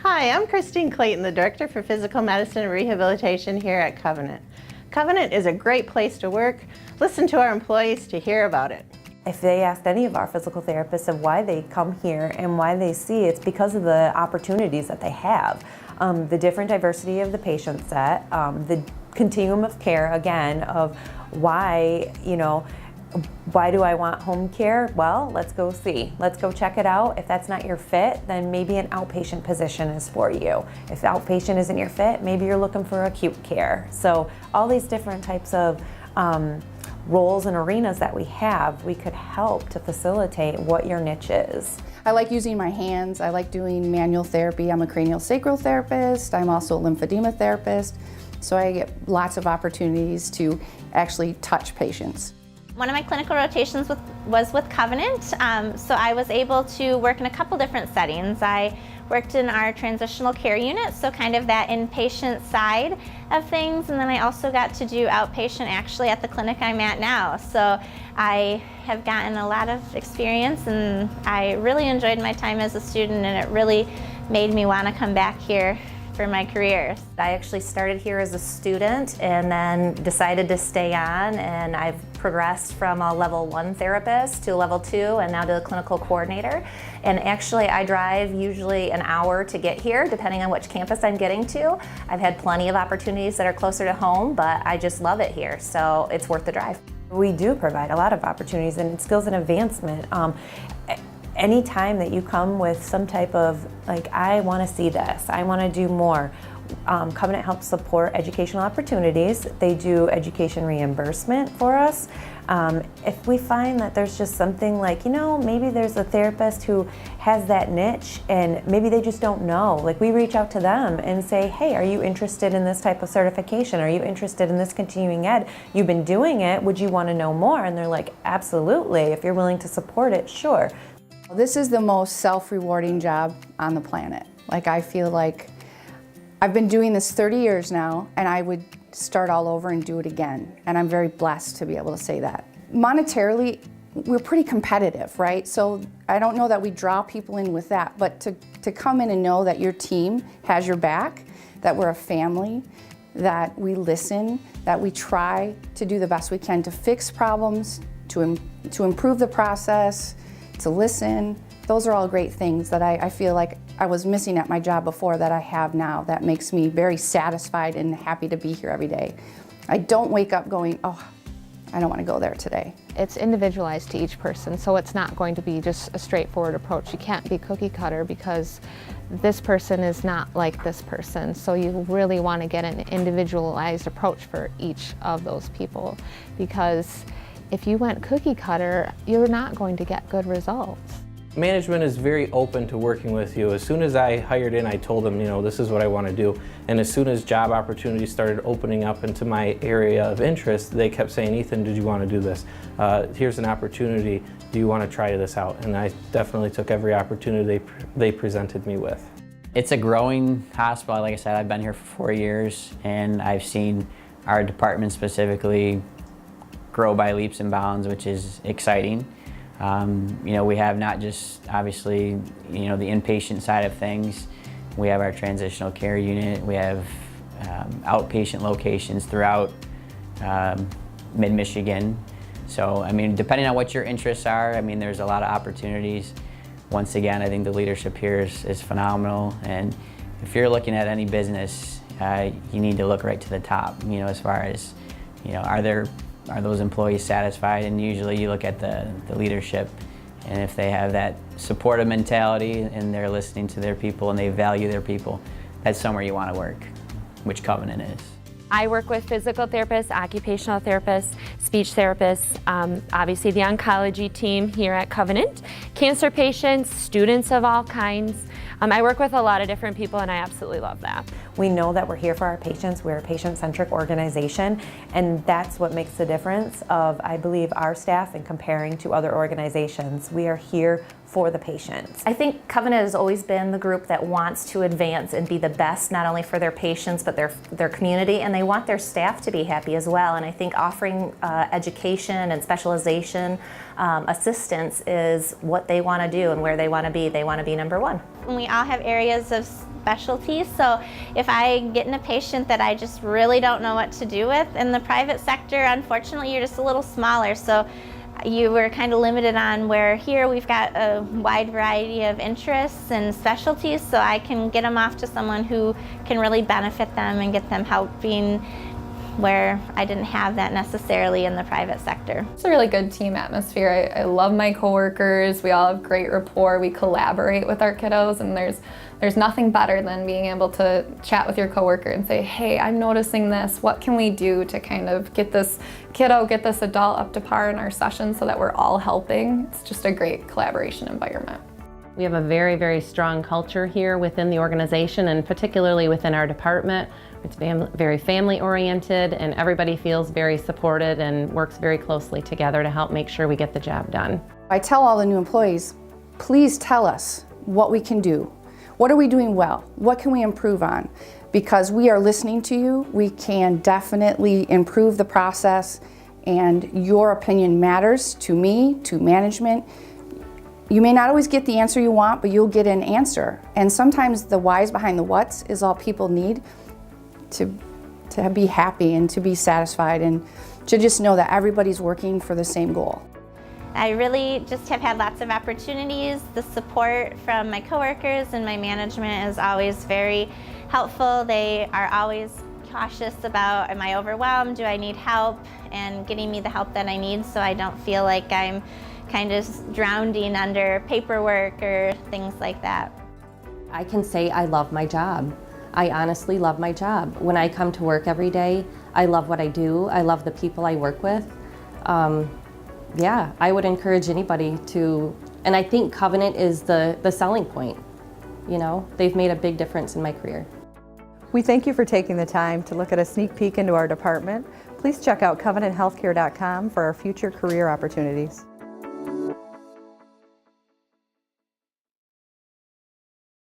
Hi, I'm Christine Clayton, the Director for Physical Medicine and Rehabilitation here at Covenant. Covenant is a great place to work. Listen to our employees to hear about it. If they asked any of our physical therapists of why they come here and why they see, it's because of the opportunities that they have. The different diversity of the patient set, the continuum of care, again, of why, why do I want home care? Well, let's go see. Let's go check it out. If that's not your fit, then maybe an outpatient position is for you. If outpatient isn't your fit, maybe you're looking for acute care. So all these different types of roles and arenas that we have, we could help to facilitate what your niche is. I like using my hands. I like doing manual therapy. I'm a cranial sacral therapist. I'm also a lymphedema therapist. So I get lots of opportunities to actually touch patients. One of my clinical rotations was with Covenant, so I was able to work in a couple different settings. I worked in our transitional care unit, so kind of that inpatient side of things, and then I also got to do outpatient actually at the clinic I'm at now. So I have gotten a lot of experience, and I really enjoyed my time as a student, and it really made me want to come back here for my career. I actually started here as a student and then decided to stay on, and I've progressed from a level 1 therapist to a level 2 and now to a clinical coordinator. And actually I drive usually an hour to get here depending on which campus I'm getting to. I've had plenty of opportunities that are closer to home, but I just love it here, so it's worth the drive. We do provide a lot of opportunities and skills and advancement. Anytime that you come with some type of, I want to see this, I want to do more, Covenant helps support educational opportunities. They do education reimbursement for us. If we find that there's just something maybe there's a therapist who has that niche and maybe they just don't know, we reach out to them and say, hey, are you interested in this type of certification? Are you interested in this continuing ed? You've been doing it, would you want to know more? And they're like, absolutely, if you're willing to support it, sure. This is the most self-rewarding job on the planet. I feel like I've been doing this 30 years now, and I would start all over and do it again. And I'm very blessed to be able to say that. Monetarily, we're pretty competitive, right? So I don't know that we draw people in with that, but to come in and know that your team has your back, that we're a family, that we listen, that we try to do the best we can to fix problems, to improve the process, to listen. Those are all great things that I feel like I was missing at my job before that I have now. That makes me very satisfied and happy to be here every day. I don't wake up going, oh, I don't want to go there today. It's individualized to each person, so it's not going to be just a straightforward approach. You can't be cookie cutter because this person is not like this person. So you really want to get an individualized approach for each of those people, because if you went cookie cutter, you're not going to get good results. Management is very open to working with you. As soon as I hired in, I told them, this is what I want to do. And as soon as job opportunities started opening up into my area of interest, they kept saying, Ethan, did you want to do this? Here's an opportunity. Do you want to try this out? And I definitely took every opportunity they presented me with. It's a growing hospital. Like I said, I've been here for 4 years, and I've seen our department specifically grow by leaps and bounds, which is exciting. We have not just obviously the inpatient side of things. We have our transitional care unit. We have outpatient locations throughout mid-Michigan. So depending on what your interests are, there's a lot of opportunities. Once again, I think the leadership here is phenomenal, and if you're looking at any business, you need to look right to the top. As far as are those employees satisfied? And usually you look at the leadership, and if they have that supportive mentality and they're listening to their people and they value their people, that's somewhere you want to work, which Covenant is. I work with physical therapists, occupational therapists, speech therapists, obviously the oncology team here at Covenant, cancer patients, students of all kinds. I work with a lot of different people, and I absolutely love that. We know that we're here for our patients. We're a patient-centric organization, and that's what makes the difference of, I believe, our staff in comparing to other organizations. We are here for the patients. I think Covenant has always been the group that wants to advance and be the best, not only for their patients, but their community, and they want their staff to be happy as well. And I think offering education and specialization assistance is what they want to do and where they want to be. They want to be number one. We all have areas of specialty, so if I get in a patient that I just really don't know what to do with, in the private sector, unfortunately, you're just a little smaller, so you were kind of limited on where here we've got a wide variety of interests and specialties, so I can get them off to someone who can really benefit them and get them helping where I didn't have that necessarily in the private sector. It's a really good team atmosphere. I love my coworkers. We all have great rapport. We collaborate with our kiddos, and there's nothing better than being able to chat with your coworker and say, hey, I'm noticing this. What can we do to kind of get this kiddo, get this adult up to par in our session so that we're all helping? It's just a great collaboration environment. We have a very, very strong culture here within the organization, and particularly within our department. It's very family oriented, and everybody feels very supported and works very closely together to help make sure we get the job done. I tell all the new employees, please tell us what we can do. What are we doing well? What can we improve on? Because we are listening to you, we can definitely improve the process, and your opinion matters to me, to management. You may not always get the answer you want, but you'll get an answer. And sometimes the whys behind the whats is all people need to be happy and to be satisfied and to just know that everybody's working for the same goal. I really just have had lots of opportunities. The support from my coworkers and my management is always very helpful. They are always cautious about, am I overwhelmed? Do I need help? And getting me the help that I need so I don't feel like I'm kind of drowning under paperwork or things like that. I can say I love my job. I honestly love my job. When I come to work every day, I love what I do. I love the people I work with. Yeah, I would encourage anybody to, and I think Covenant is the selling point. You know, they've made a big difference in my career. We thank you for taking the time to look at a sneak peek into our department. Please check out covenanthealthcare.com for our future career opportunities.